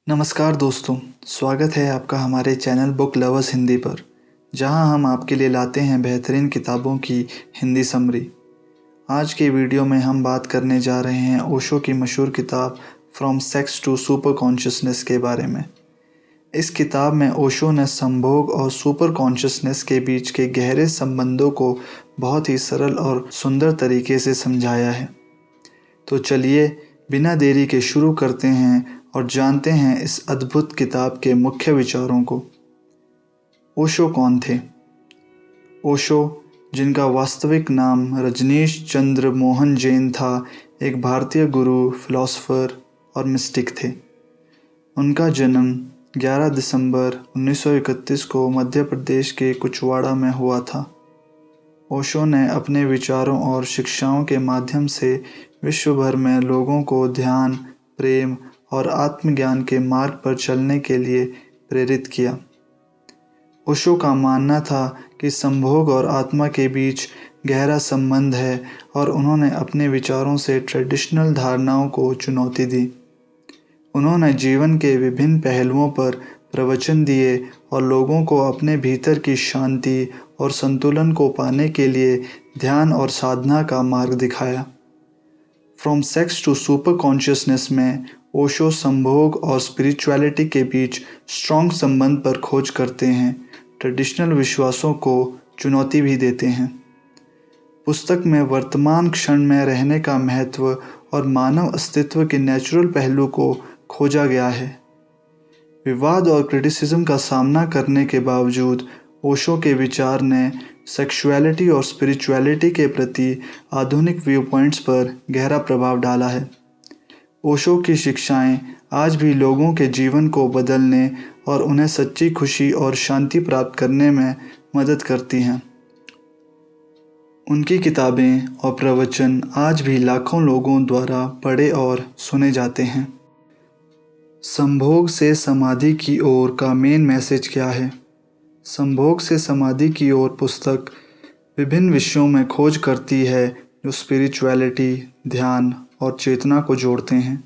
नमस्कार दोस्तों, स्वागत है आपका हमारे चैनल बुक लवर्स हिंदी पर, जहां हम आपके लिए लाते हैं बेहतरीन किताबों की हिंदी समरी। आज के वीडियो में हम बात करने जा रहे हैं ओशो की मशहूर किताब from sex to superconsciousness के बारे में। इस किताब में ओशो ने संभोग और सुपर कॉन्शियसनेस के बीच के गहरे संबंधों को बहुत ही सरल और सुंदर तरीके से समझाया है। तो चलिए बिना देरी के शुरू करते हैं और जानते हैं इस अद्भुत किताब के मुख्य विचारों को। ओशो कौन थे? ओशो, जिनका वास्तविक नाम रजनीश चंद्र मोहन जैन था, एक भारतीय गुरु, फिलोसोफर और मिस्टिक थे। उनका जन्म 11 दिसंबर 1931 को मध्य प्रदेश के कुचवाड़ा में हुआ था। ओशो ने अपने विचारों और शिक्षाओं के माध्यम से विश्व भर में लोगों को ध्यान, प्रेम और आत्मज्ञान के मार्ग पर चलने के लिए प्रेरित किया। ओशो का मानना था कि संभोग और आत्मा के बीच गहरा संबंध है और उन्होंने अपने विचारों से ट्रेडिशनल धारणाओं को चुनौती दी। उन्होंने जीवन के विभिन्न पहलुओं पर प्रवचन दिए और लोगों को अपने भीतर की शांति और संतुलन को पाने के लिए ध्यान और साधना का मार्ग दिखाया। From sex to superconsciousness में ओशो संभोग और स्पिरिचुअलिटी के बीच स्ट्रॉन्ग संबंध पर खोज करते हैं, ट्रेडिशनल विश्वासों को चुनौती भी देते हैं। पुस्तक में वर्तमान क्षण में रहने का महत्व और मानव अस्तित्व के नेचुरल पहलू को खोजा गया है। विवाद और क्रिटिसिज्म का सामना करने के बावजूद ओशो के विचार ने सेक्सुअलिटी और स्पिरिचुअलिटी के प्रति आधुनिक व्यू पॉइंट्स पर गहरा प्रभाव डाला है। ओशो की शिक्षाएं आज भी लोगों के जीवन को बदलने और उन्हें सच्ची खुशी और शांति प्राप्त करने में मदद करती हैं। उनकी किताबें और प्रवचन आज भी लाखों लोगों द्वारा पढ़े और सुने जाते हैं। संभोग से समाधि की ओर का मेन मैसेज क्या है? संभोग से समाधि की ओर पुस्तक विभिन्न विषयों में खोज करती है जो स्पिरिचुअलिटी, ध्यान और चेतना को जोड़ते हैं।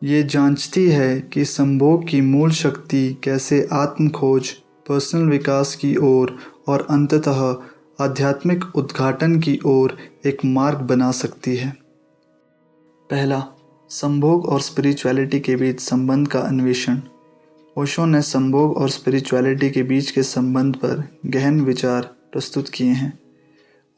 ये जांचती है कि संभोग की मूल शक्ति कैसे आत्म खोज, पर्सनल विकास की ओर और अंततः आध्यात्मिक उद्घाटन की ओर एक मार्ग बना सकती है। पहला, संभोग और स्पिरिचुअलिटी के बीच संबंध का अन्वेषण। ओशो ने संभोग और स्पिरिचुअलिटी के बीच के संबंध पर गहन विचार प्रस्तुत किए हैं।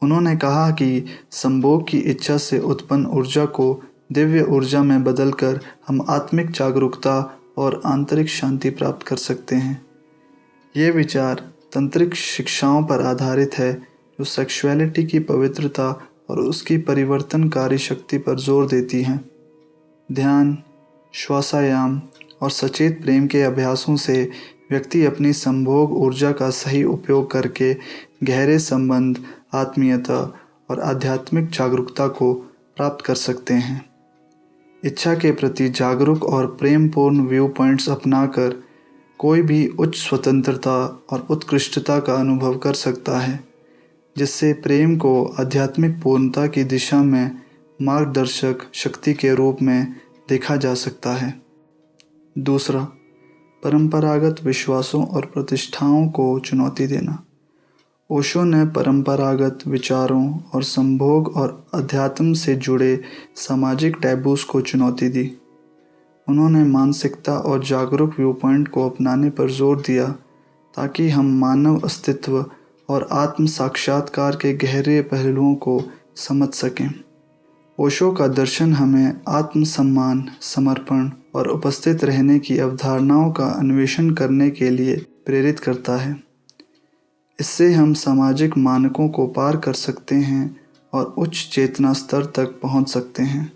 उन्होंने कहा कि संभोग की इच्छा से उत्पन्न ऊर्जा को दिव्य ऊर्जा में बदलकर हम आत्मिक जागरूकता और आंतरिक शांति प्राप्त कर सकते हैं। ये विचार तंत्रिक शिक्षाओं पर आधारित है जो सेक्सुअलिटी की पवित्रता और उसकी परिवर्तनकारी शक्ति पर जोर देती हैं। ध्यान, श्वासायाम और सचेत प्रेम के अभ्यासों से व्यक्ति अपनी संभोग ऊर्जा का सही उपयोग करके गहरे संबंध, आत्मीयता और आध्यात्मिक जागरूकता को प्राप्त कर सकते हैं। इच्छा के प्रति जागरूक और प्रेमपूर्ण व्यू पॉइंट्स अपनाकर कोई भी उच्च स्वतंत्रता और उत्कृष्टता का अनुभव कर सकता है, जिससे प्रेम को आध्यात्मिक पूर्णता की दिशा में मार्गदर्शक शक्ति के रूप में देखा जा सकता है। दूसरा, परंपरागत विश्वासों और प्रतिष्ठाओं को चुनौती देना। ओशो ने परंपरागत विचारों और संभोग और अध्यात्म से जुड़े सामाजिक टैबूज को चुनौती दी। उन्होंने मानसिकता और जागरूक व्यू पॉइंट को अपनाने पर जोर दिया ताकि हम मानव अस्तित्व और आत्म साक्षात्कार के गहरे पहलुओं को समझ सकें। ओशो का दर्शन हमें आत्मसम्मान, समर्पण और उपस्थित रहने की अवधारणाओं का अन्वेषण करने के लिए प्रेरित करता है। इससे हम सामाजिक मानकों को पार कर सकते हैं और उच्च चेतना स्तर तक पहुंच सकते हैं।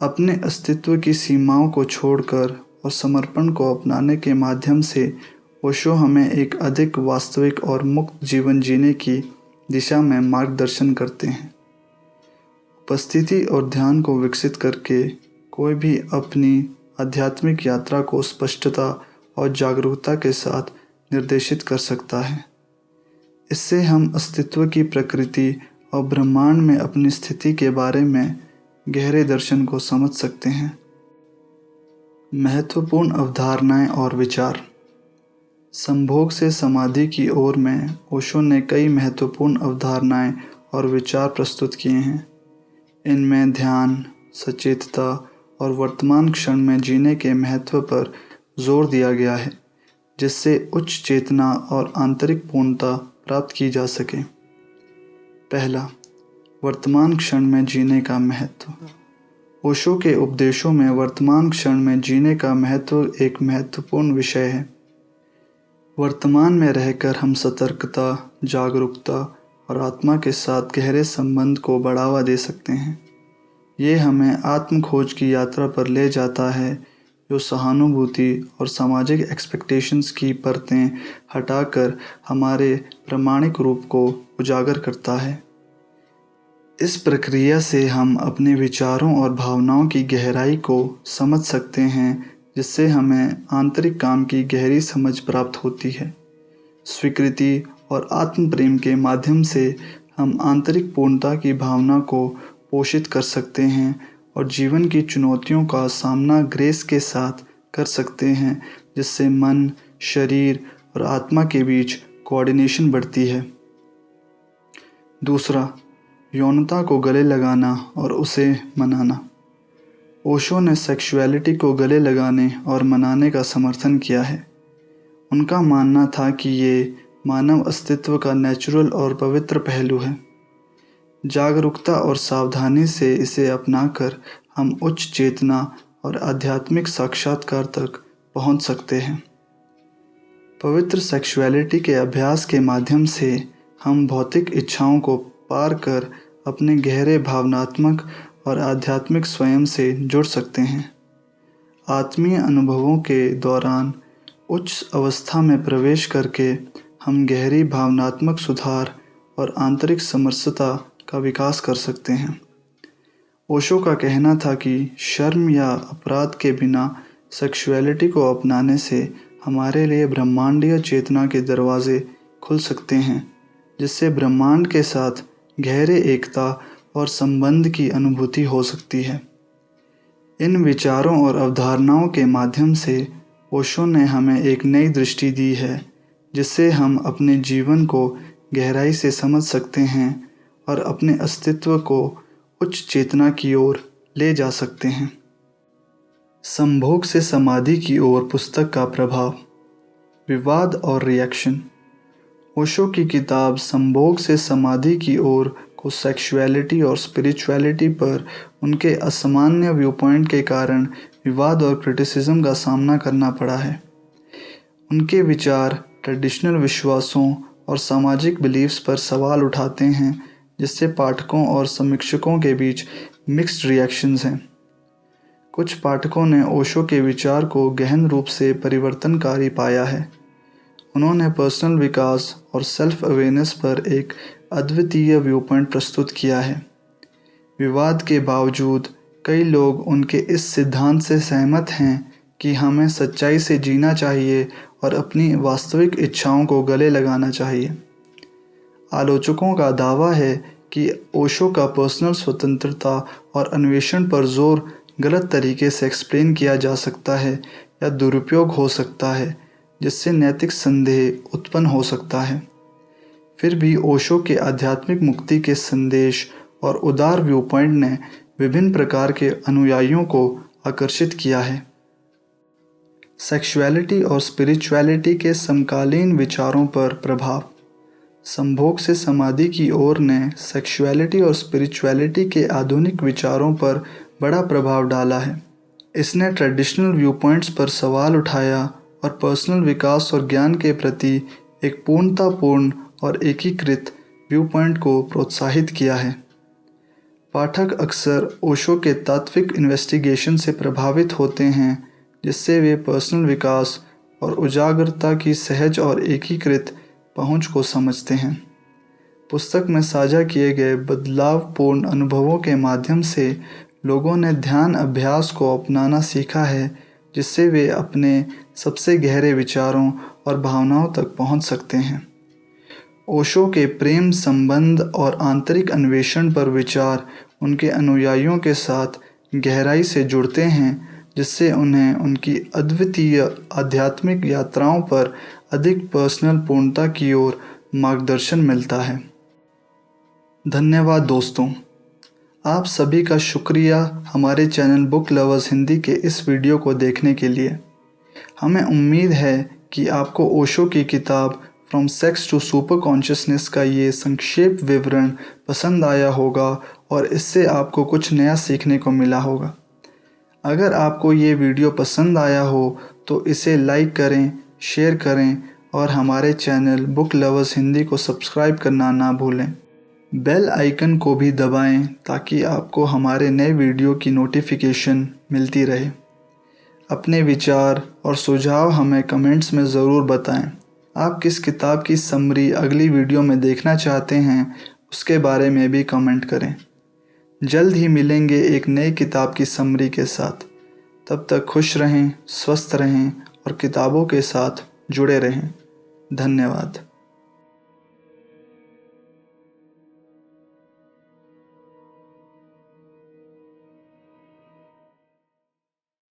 अपने अस्तित्व की सीमाओं को छोड़कर और समर्पण को अपनाने के माध्यम से ओशो हमें एक अधिक वास्तविक और मुक्त जीवन जीने की दिशा में मार्गदर्शन करते हैं। उपस्थिति और ध्यान को विकसित करके कोई भी अपनी आध्यात्मिक यात्रा को स्पष्टता और जागरूकता के साथ निर्देशित कर सकता है। इससे हम अस्तित्व की प्रकृति और ब्रह्मांड में अपनी स्थिति के बारे में गहरे दर्शन को समझ सकते हैं। महत्वपूर्ण अवधारणाएं और विचार। संभोग से समाधि की ओर में ओशो ने कई महत्वपूर्ण अवधारणाएं और विचार प्रस्तुत किए हैं। इनमें ध्यान, सचेतता और वर्तमान क्षण में जीने के महत्व पर जोर दिया गया है, जिससे उच्च चेतना और आंतरिक पूर्णता प्राप्त की जा सके। पहला, वर्तमान क्षण में जीने का महत्व। ओशो के उपदेशों में वर्तमान क्षण में जीने का महत्व एक महत्वपूर्ण विषय है। वर्तमान में रहकर हम सतर्कता, जागरूकता और आत्मा के साथ गहरे संबंध को बढ़ावा दे सकते हैं। ये हमें आत्म खोज की यात्रा पर ले जाता है, जो सहानुभूति और सामाजिक एक्सपेक्टेशंस की परतें हटाकर हमारे प्रामाणिक रूप को उजागर करता है। इस प्रक्रिया से हम अपने विचारों और भावनाओं की गहराई को समझ सकते हैं, जिससे हमें आंतरिक काम की गहरी समझ प्राप्त होती है। स्वीकृति और आत्म प्रेम के माध्यम से हम आंतरिक पूर्णता की भावना को पोषित कर सकते हैं और जीवन की चुनौतियों का सामना ग्रेस के साथ कर सकते हैं, जिससे मन, शरीर और आत्मा के बीच कोऑर्डिनेशन बढ़ती है। दूसरा, यौनता को गले लगाना और उसे मनाना। ओशो ने सेक्सुअलिटी को गले लगाने और मनाने का समर्थन किया है। उनका मानना था कि ये मानव अस्तित्व का नेचुरल और पवित्र पहलू है। जागरूकता और सावधानी से इसे अपनाकर हम उच्च चेतना और आध्यात्मिक साक्षात्कार तक पहुंच सकते हैं। पवित्र सेक्सुअलिटी के अभ्यास के माध्यम से हम भौतिक इच्छाओं को पार कर अपने गहरे भावनात्मक और आध्यात्मिक स्वयं से जुड़ सकते हैं। आत्मीय अनुभवों के दौरान उच्च अवस्था में प्रवेश करके हम गहरी भावनात्मक सुधार और आंतरिक समरसता का विकास कर सकते हैं। ओशो का कहना था कि शर्म या अपराध के बिना सेक्सुअलिटी को अपनाने से हमारे लिए ब्रह्मांडीय चेतना के दरवाजे खुल सकते हैं, जिससे ब्रह्मांड के साथ गहरे एकता और संबंध की अनुभूति हो सकती है। इन विचारों और अवधारणाओं के माध्यम से ओशो ने हमें एक नई दृष्टि दी है, जिससे हम अपने जीवन को गहराई से समझ सकते हैं और अपने अस्तित्व को उच्च चेतना की ओर ले जा सकते हैं। संभोग से समाधि की ओर पुस्तक का प्रभाव, विवाद और रिएक्शन। ओशो की किताब संभोग से समाधि की ओर को सेक्सुअलिटी और स्पिरिचुअलिटी पर उनके असामान्य व्यू पॉइंट के कारण विवाद और क्रिटिसिज्म का सामना करना पड़ा है। उनके विचार ट्रेडिशनल विश्वासों और सामाजिक बिलीफ्स पर सवाल उठाते हैं, जिससे पाठकों और समीक्षकों के बीच मिक्स्ड रिएक्शंस हैं। कुछ पाठकों ने ओशो के विचार को गहन रूप से परिवर्तनकारी पाया है। उन्होंने पर्सनल विकास और सेल्फ अवेयरनेस पर एक अद्वितीय व्यू पॉइंट प्रस्तुत किया है। विवाद के बावजूद कई लोग उनके इस सिद्धांत से सहमत हैं कि हमें सच्चाई से जीना चाहिए और अपनी वास्तविक इच्छाओं को गले लगाना चाहिए। आलोचकों का दावा है कि ओशो का पर्सनल स्वतंत्रता और अन्वेषण पर जोर गलत तरीके से एक्सप्लेन किया जा सकता है या दुरुपयोग हो सकता है, जिससे नैतिक संदेह उत्पन्न हो सकता है। फिर भी ओशो के आध्यात्मिक मुक्ति के संदेश और उदार व्यू पॉइंट ने विभिन्न प्रकार के अनुयायियों को आकर्षित किया है। सेक्सुअलिटी और स्पिरिचुअलिटी के समकालीन विचारों पर प्रभाव। संभोग से समाधि की ओर ने सेक्सुअलिटी और स्पिरिचुअलिटी के आधुनिक विचारों पर बड़ा प्रभाव डाला है। इसने ट्रेडिशनल व्यू पॉइंट्स पर सवाल उठाया और पर्सनल विकास और ज्ञान के प्रति एक पूर्णतापूर्ण और एकीकृत व्यू पॉइंट को प्रोत्साहित किया है। पाठक अक्सर ओशो के तात्विक इन्वेस्टिगेशन से प्रभावित होते हैं, जिससे वे पर्सनल विकास और उजागरता की सहज और एकीकृत पहुंच को समझते हैं। पुस्तक में साझा किए गए बदलावपूर्ण अनुभवों के माध्यम से लोगों ने ध्यान अभ्यास को अपनाना सीखा है, जिससे वे अपने सबसे गहरे विचारों और भावनाओं तक पहुंच सकते हैं। ओशो के प्रेम संबंध और आंतरिक अन्वेषण पर विचार उनके अनुयायियों के साथ गहराई से जुड़ते हैं, जिससे उन्हें उनकी अद्वितीय आध्यात्मिक यात्राओं पर अधिक पर्सनल पूर्णता की ओर मार्गदर्शन मिलता है। धन्यवाद दोस्तों, आप सभी का शुक्रिया हमारे चैनल बुक लवर्स हिंदी के इस वीडियो को देखने के लिए। हमें उम्मीद है कि आपको ओशो की किताब from sex to superconsciousness का ये संक्षेप विवरण पसंद आया होगा और इससे आपको कुछ नया सीखने को मिला होगा। अगर आपको ये वीडियो पसंद आया हो तो इसे लाइक करें, शेयर करें और हमारे चैनल बुक लवर्स हिंदी को सब्सक्राइब करना ना भूलें। बेल आइकन को भी दबाएं ताकि आपको हमारे नए वीडियो की नोटिफिकेशन मिलती रहे। अपने विचार और सुझाव हमें कमेंट्स में ज़रूर बताएं। आप किस किताब की समरी अगली वीडियो में देखना चाहते हैं उसके बारे में भी कमेंट करें। जल्द ही मिलेंगे एक नई किताब की समरी के साथ। तब तक खुश रहें, स्वस्थ रहें और किताबों के साथ जुड़े रहें। धन्यवाद।